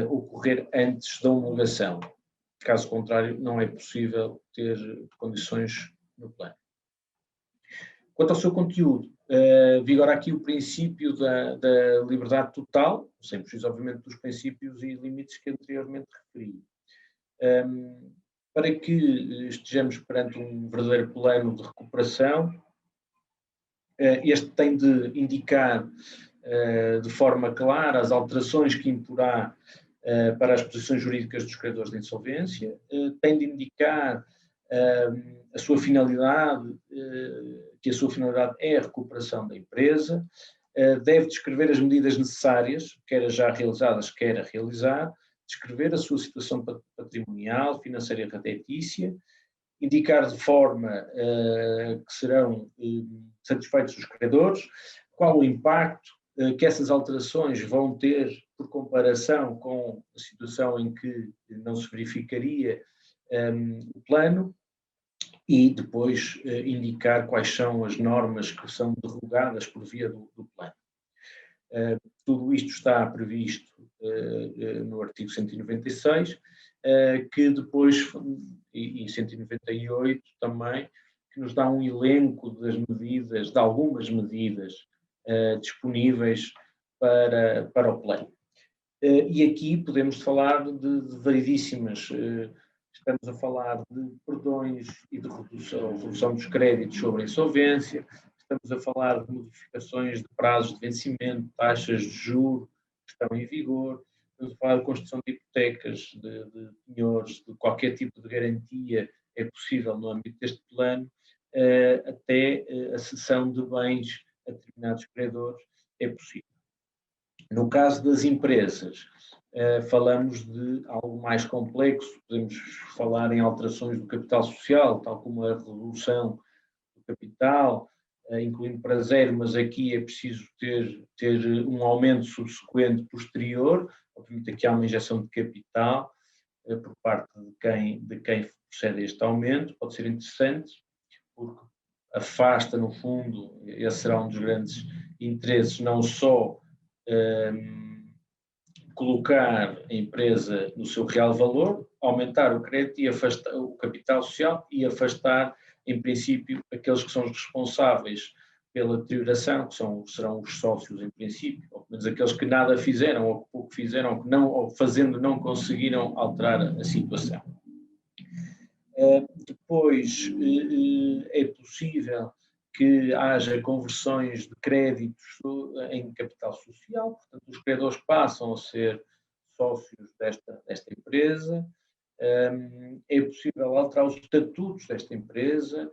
ocorrer antes da homologação. Caso contrário, não é possível ter condições no plano. Quanto ao seu conteúdo, vigora aqui o princípio da liberdade total, sem prejuízo, obviamente, dos princípios e limites que anteriormente referi. Para que estejamos perante um verdadeiro plano de recuperação, este tem de indicar de forma clara as alterações que imporá para as posições jurídicas dos credores de insolvência, tem de indicar a sua finalidade, que a sua finalidade é a recuperação da empresa, deve descrever as medidas necessárias, quer já realizadas, quer a realizar, descrever a sua situação patrimonial, financeira e redentícia, indicar de forma que serão satisfeitos os credores, qual o impacto que essas alterações vão ter por comparação com a situação em que não se verificaria o plano, e depois indicar quais são as normas que são derrogadas por via do plano. Tudo isto está previsto no artigo 196, que depois, e 198 também, que nos dá um elenco das medidas, de algumas medidas disponíveis para o plano. E aqui podemos falar de variedíssimas. Estamos a falar de perdões e de redução dos créditos sobre a insolvência, estamos a falar de modificações de prazos de vencimento, taxas de juros que estão em vigor, estamos a falar de construção de hipotecas, de penhores, de qualquer tipo de garantia é possível no âmbito deste plano, até a cessão de bens a determinados credores é possível. No caso das empresas, falamos de algo mais complexo, podemos falar em alterações do capital social, tal como a redução do capital, incluindo para zero, mas aqui é preciso ter um aumento subsequente posterior, obviamente aqui há uma injeção de capital por parte de quem procede a este aumento, pode ser interessante, porque afasta, no fundo, esse será um dos grandes interesses, não só colocar a empresa no seu real valor, aumentar o crédito e afastar o capital social e afastar, em princípio, aqueles que são os responsáveis pela deterioração, que serão os sócios, em princípio, ou pelo menos aqueles que nada fizeram, ou que pouco fizeram, ou fazendo não conseguiram alterar a situação. Depois, é possível que haja conversões de créditos em capital social, portanto, os credores passam a ser sócios desta empresa. É possível alterar os estatutos desta empresa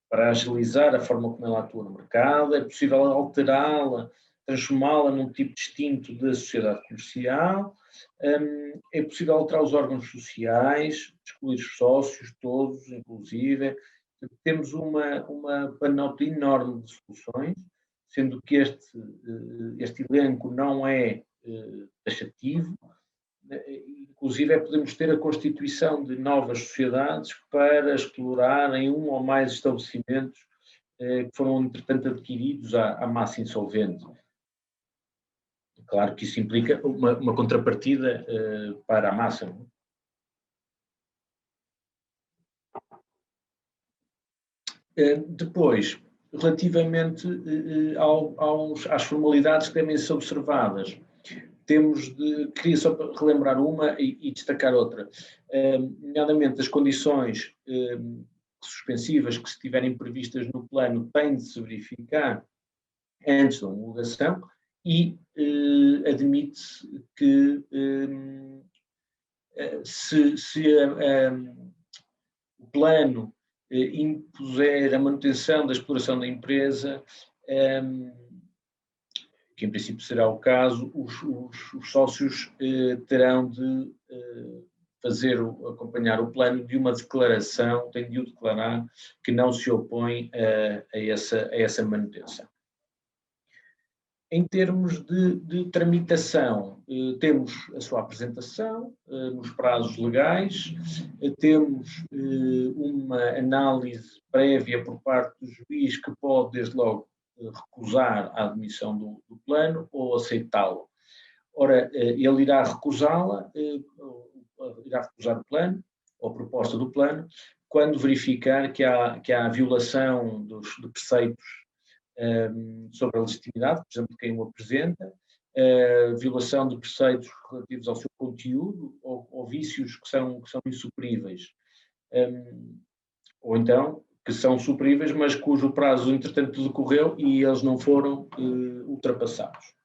para agilizar a forma como ela atua no mercado, é possível alterá-la, transformá-la num tipo distinto da sociedade comercial, é possível alterar os órgãos sociais, excluir os sócios todos, inclusive. Temos uma panóplia enorme de soluções, sendo que este elenco não é taxativo, inclusive podemos ter a constituição de novas sociedades para explorarem um ou mais estabelecimentos que foram, entretanto, adquiridos à massa insolvente. Claro que isso implica uma contrapartida para a massa. Depois, relativamente às formalidades que devem ser observadas, queria só relembrar uma e destacar outra, nomeadamente as condições suspensivas que, se estiverem previstas no plano, têm de se verificar antes da homologação e admite-se que se o plano impuser a manutenção da exploração da empresa, que em princípio será o caso, os sócios terão de acompanhar o plano de uma declaração, têm de o declarar, que não se opõe a essa manutenção. Em termos de tramitação, temos a sua apresentação nos prazos legais, temos uma análise prévia por parte do juiz que pode, desde logo, recusar a admissão do plano ou aceitá-lo. Ora, ele irá recusá-la, irá recusar o plano, ou a proposta do plano, quando verificar que há violação de preceitos sobre a legitimidade, por exemplo, de quem o apresenta, violação de preceitos relativos ao seu conteúdo ou vícios que são insuperíveis. Ou então, que são superíveis, mas cujo prazo, entretanto, decorreu e eles não foram ultrapassados.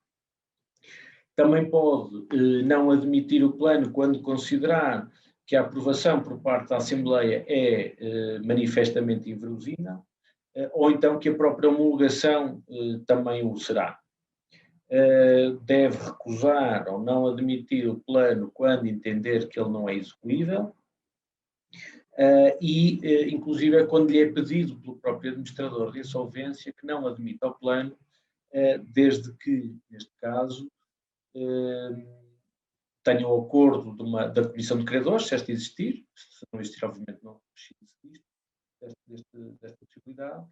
Também pode não admitir o plano quando considerar que a aprovação por parte da Assembleia é manifestamente inverosímil, ou então que a própria homologação também o será. Deve recusar ou não admitir o plano quando entender que ele não é execuível e, inclusive, quando lhe é pedido pelo próprio administrador de insolvência que não admita o plano, desde que, neste caso, tenha o acordo da Comissão de Credores, se esta existir, se não existir, obviamente, não existe desta possibilidade,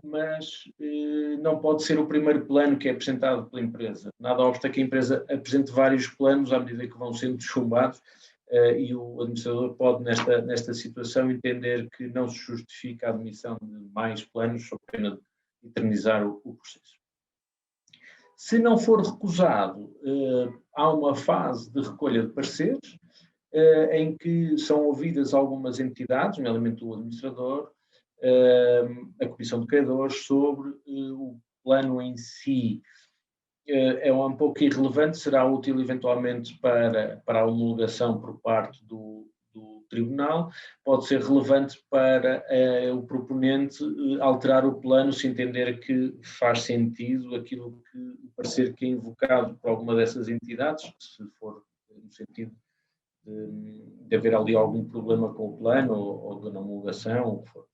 mas não pode ser o primeiro plano que é apresentado pela empresa. Nada obsta que a empresa apresente vários planos à medida que vão sendo chumbados e o administrador pode, nesta situação, entender que não se justifica a admissão de mais planos sob pena de eternizar o processo. Se não for recusado, há uma fase de recolha de pareceres, em que são ouvidas algumas entidades, nomeadamente o administrador, a Comissão de Credores, sobre o plano em si. É um pouco irrelevante, será útil eventualmente para a homologação por parte do Tribunal, pode ser relevante para o proponente alterar o plano se entender que faz sentido aquilo que o parecer que é invocado por alguma dessas entidades, se for no sentido de haver ali algum problema com o plano ou de homologação, ou o que for.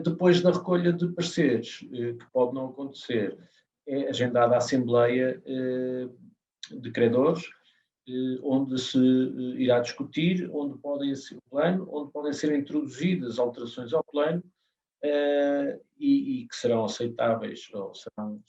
Depois da recolha de pareceres, que pode não acontecer, é agendada a Assembleia de Credores, onde se irá discutir, onde podem ser introduzidas alterações ao plano e que serão aceitáveis, ou serão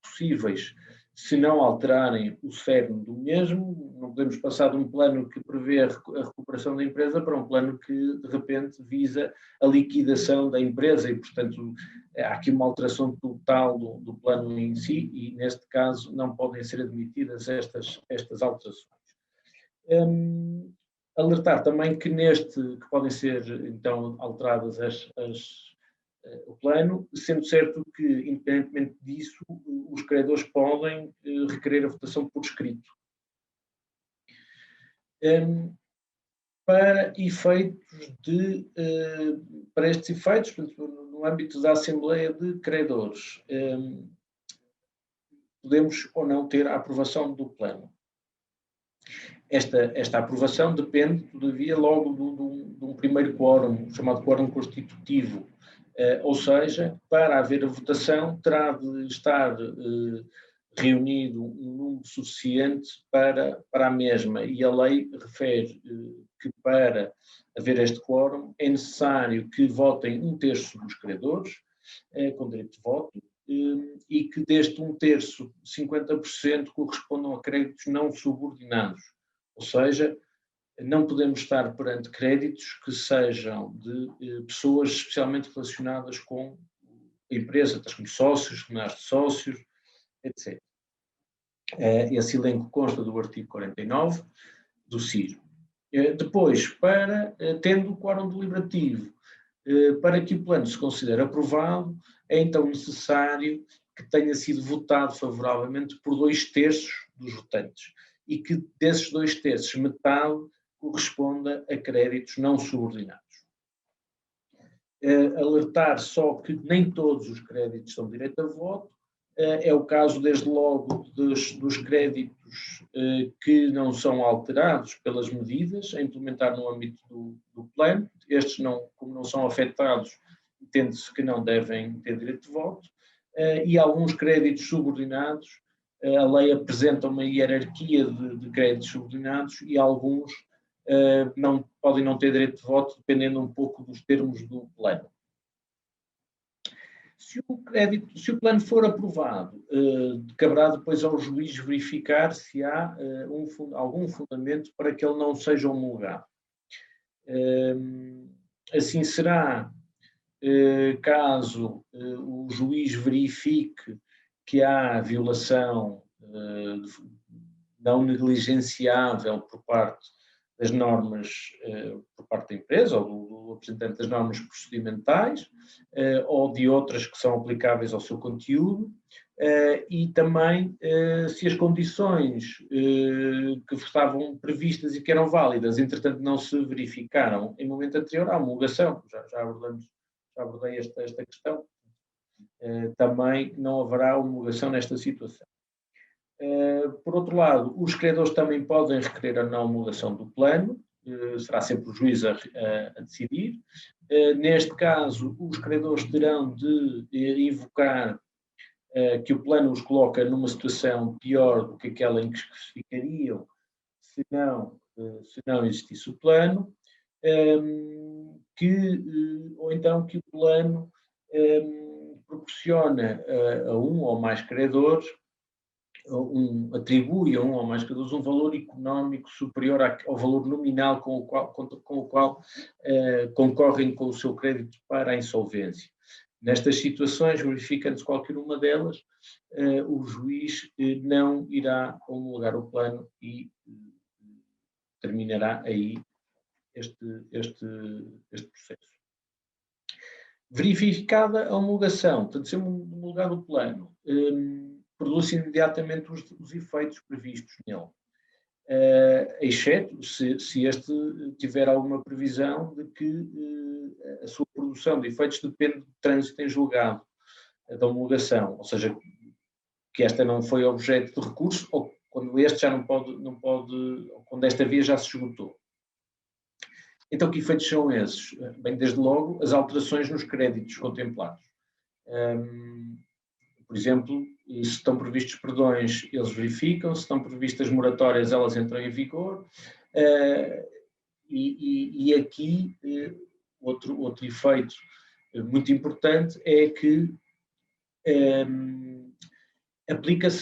possíveis, se não alterarem o cerne do mesmo. Não podemos passar de um plano que prevê a recuperação da empresa para um plano que, de repente, visa a liquidação da empresa e, portanto, há aqui uma alteração total do plano em si e, neste caso, não podem ser admitidas estas alterações. Alertar também que que podem ser, então, alteradas o plano, sendo certo que, independentemente disso, os credores podem requerer a votação por escrito. Para estes efeitos, no âmbito da Assembleia de Credores, podemos ou não ter a aprovação do plano. Esta aprovação depende, todavia, logo de um primeiro quórum, chamado quórum constitutivo. Ou seja, para haver a votação, terá de estar reunido um número suficiente para a mesma. E a lei refere que para haver este quórum é necessário que votem 1/3 dos credores, com direito de voto, e que deste 1/3, 50% correspondam a créditos não subordinados. Ou seja, não podemos estar perante créditos que sejam de pessoas especialmente relacionadas com a empresa, como sócios, remunerados de sócios, etc. Esse elenco consta do artigo 49 do CIR. Depois, tendo o quórum deliberativo, para que o plano se considere aprovado, é então necessário que tenha sido votado favoravelmente por 2/3 dos votantes e que desses 2/3, metade corresponda a créditos não subordinados. Alertar só que nem todos os créditos são direito a voto, é o caso, desde logo, dos créditos que não são alterados pelas medidas a implementar no âmbito do plano. Estes, como não são afetados, entende-se que não devem ter direito de voto. e alguns créditos subordinados. A lei apresenta uma hierarquia de créditos subordinados e alguns podem não ter direito de voto, dependendo um pouco dos termos do plano. Se o plano for aprovado, caberá depois ao juiz verificar se há algum fundamento para que ele não seja homologado. Assim será caso o juiz verifique que há violação não negligenciável por parte das normas, por parte da empresa ou do representante das normas procedimentais, ou de outras que são aplicáveis ao seu conteúdo, e também se as condições que estavam previstas e que eram válidas, entretanto não se verificaram em momento anterior à homologação. Já abordei esta questão. Também não haverá homologação nesta situação. Por outro lado, os credores também podem requerer a não homologação do plano, será sempre o juiz a decidir. Neste caso, os credores terão de invocar que o plano os coloca numa situação pior do que aquela em que ficariam se não existisse o plano, ou então que o plano proporciona a um ou mais credores, atribui a um ou mais credores um valor económico superior ao valor nominal com o qual concorrem com o seu crédito para a insolvência. Nestas situações, verificando-se qualquer uma delas, o juiz não irá homologar o plano e terminará aí este processo. Verificada a homologação, portanto, se homologar o plano, produz imediatamente os efeitos previstos nele, exceto se este tiver alguma previsão de que a sua produção de efeitos depende do trânsito em julgado da homologação, ou seja, que esta não foi objeto de recurso, ou quando este já não pode, ou quando esta via já se esgotou. Então, que efeitos são esses? Bem, desde logo, as alterações nos créditos contemplados. Por exemplo, se estão previstos perdões, eles verificam, se estão previstas moratórias, elas entram em vigor. E aqui, outro efeito muito importante é que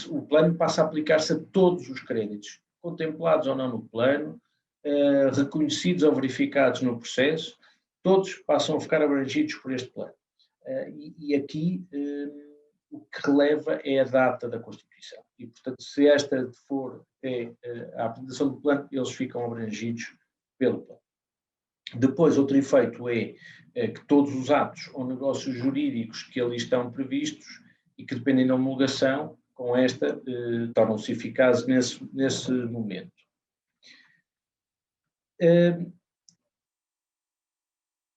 o plano passa a aplicar-se a todos os créditos, contemplados ou não no plano, reconhecidos ou verificados no processo, todos passam a ficar abrangidos por este plano. E aqui o que releva é a data da Constituição. E, portanto, se esta for a apresentação do plano, eles ficam abrangidos pelo plano. Depois, outro efeito é que todos os atos ou negócios jurídicos que ali estão previstos e que dependem da homologação, com esta, tornam-se eficazes nesse momento.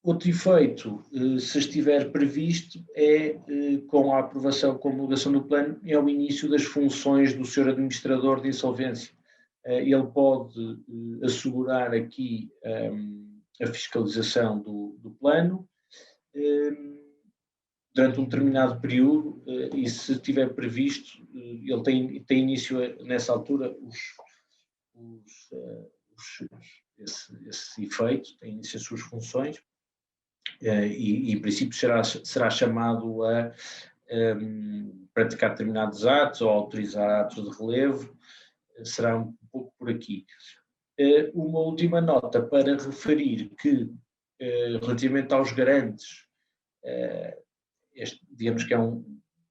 Outro efeito, se estiver previsto, é com a aprovação, com a homologação do plano, é o início das funções do Sr. Administrador de Insolvência. Ele pode assegurar aqui a fiscalização do plano durante um determinado período, e se estiver previsto, ele tem início nessa altura esse efeito, tem início as suas funções, e em princípio será chamado a praticar determinados atos ou autorizar atos de relevo, será um pouco por aqui. Uma última nota para referir que, relativamente aos garantes, digamos que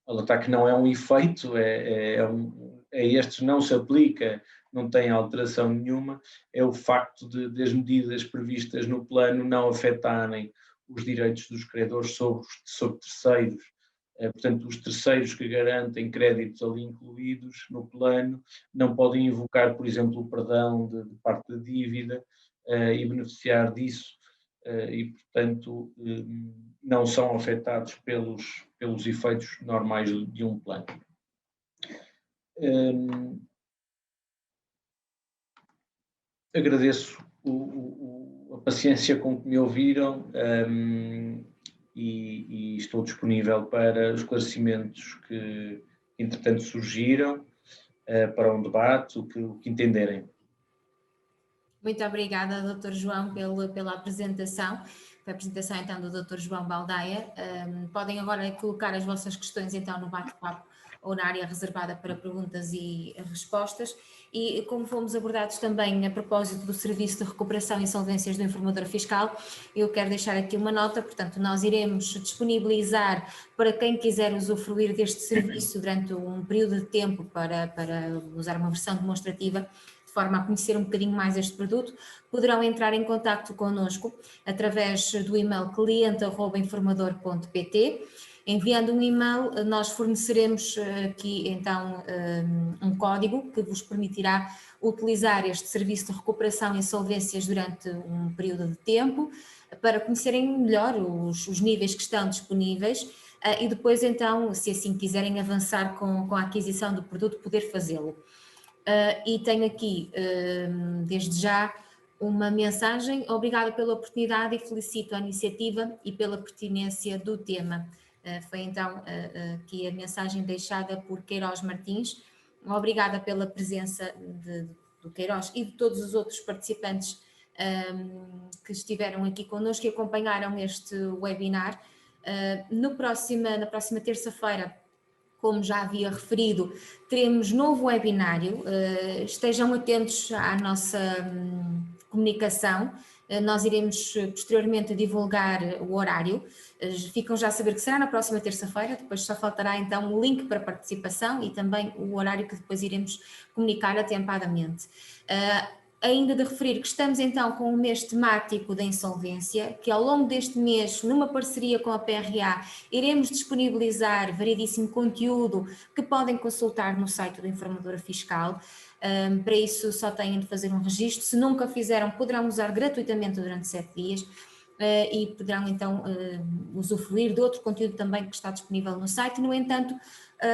alertar que não é um efeito, a estes não se aplica, não tem alteração nenhuma, é o facto das medidas previstas no plano não afetarem os direitos dos credores sobre terceiros. Portanto, os terceiros que garantem créditos ali incluídos no plano não podem invocar, por exemplo, o perdão de parte da dívida e beneficiar disso, e, portanto, não são afetados pelos efeitos normais de um plano. Agradeço a paciência com que me ouviram e estou disponível para esclarecimentos que, entretanto, surgiram, para um debate, o que entenderem. Muito obrigada, Dr. João, pela apresentação. Foi a apresentação então do Dr. João Baldaia. Podem agora colocar as vossas questões então no bate-papo ou na área reservada para perguntas e respostas. E como fomos abordados também a propósito do Serviço de Recuperação e Insolvências do Informador Fiscal, eu quero deixar aqui uma nota. Portanto, nós iremos disponibilizar para quem quiser usufruir deste serviço durante um período de tempo para usar uma versão demonstrativa, de forma a conhecer um bocadinho mais este produto, poderão entrar em contacto connosco através do e-mail cliente@informador.pt. Enviando um e-mail, nós forneceremos aqui então um código que vos permitirá utilizar este serviço de recuperação e insolvências durante um período de tempo, para conhecerem melhor os níveis que estão disponíveis e depois então, se assim quiserem avançar com a aquisição do produto, poder fazê-lo. E tenho aqui, desde já, uma mensagem. Obrigada pela oportunidade e felicito a iniciativa e pela pertinência do tema. Foi então aqui a mensagem deixada por Queiroz Martins. Obrigada pela presença do Queiroz e de todos os outros participantes que estiveram aqui connosco e acompanharam este webinar. Na próxima terça-feira, como já havia referido, teremos novo webinário. Estejam atentos à nossa comunicação. Nós iremos posteriormente divulgar o horário. Ficam já a saber que será na próxima terça-feira, depois só faltará então o link para participação e também o horário que depois iremos comunicar atempadamente. Ainda de referir que estamos então com o mês temático da insolvência, que ao longo deste mês, numa parceria com a PRA, iremos disponibilizar variedíssimo conteúdo que podem consultar no site do Informador Fiscal. Para isso só têm de fazer um registro. Se nunca fizeram, poderão usar gratuitamente durante 7 dias. E poderão então usufruir de outro conteúdo também que está disponível no site. No entanto,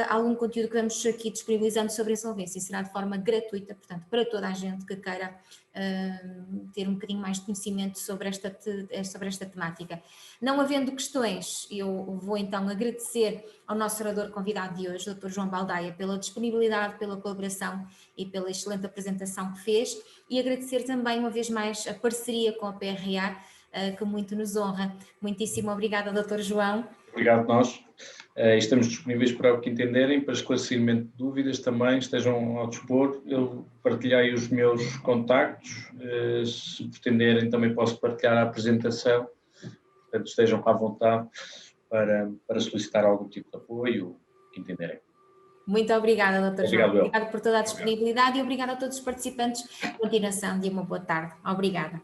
algum conteúdo que vamos aqui disponibilizando sobre a insolvência será de forma gratuita, portanto, para toda a gente que queira ter um bocadinho mais de conhecimento sobre esta temática. Não havendo questões, eu vou então agradecer ao nosso orador convidado de hoje, Dr. João Baldaia, pela disponibilidade, pela colaboração e pela excelente apresentação que fez, e agradecer também uma vez mais a parceria com a PRA, que muito nos honra. Muitíssimo obrigada, Dr. João. Obrigado nós. Estamos disponíveis para o que entenderem, para esclarecimento de dúvidas também, estejam ao dispor. Eu partilhei os meus contactos, se pretenderem também posso partilhar a apresentação, portanto estejam à vontade para solicitar algum tipo de apoio, o que entenderem. Muito obrigada, Dr. João. Obrigado por toda a disponibilidade e obrigada a todos os participantes. Continuação de uma boa tarde. Obrigada.